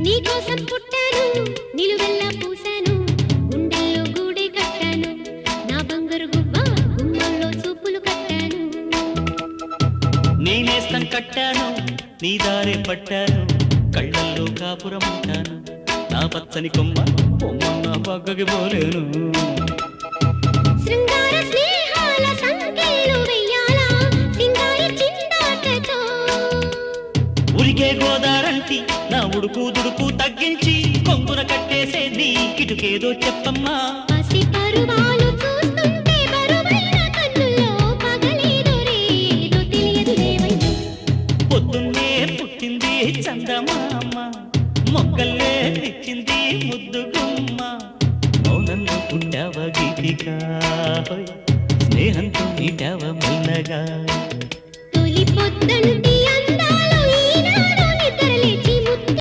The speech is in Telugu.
నీకోసం పుట్టాను నిలువెల్లా పూసాను గుండెల్లో గూడే కట్టాను నా బంగారు గువ్వ గుమ్మంలో చూపులు కట్టాను నేనేస్తం కట్టాను నీ దారే పట్టాను కళ్ళల్లో కాపురం ఉంటాను నా పచ్చని కొమ్మ కొమ్మన్న పక్కకి పోలేను శృంగార స్నేహాల సంఖ్యలు వెయ్యాలా సింగారి చిందాటతో ఉరికే గోదారంటి నా ఉడుకు దుడుకు తగ్గించి కొంగున కట్టేసే నీ కిటుకేదో చెప్పమ్మా పసి పరువాలు చూస్తుంటే బరువైన కన్నుల్లో పగలేదో రేదో తెలియదు లేవయ్యా పొద్దున్నే పుట్టింది చందమామ మొక్కల్లే తెచ్చింది ముద్దు గుమ్మ మౌనంలో పుట్టావ గీతిగా స్నేహంతో నీటావ మెల్లగా తొలి పొద్దంటి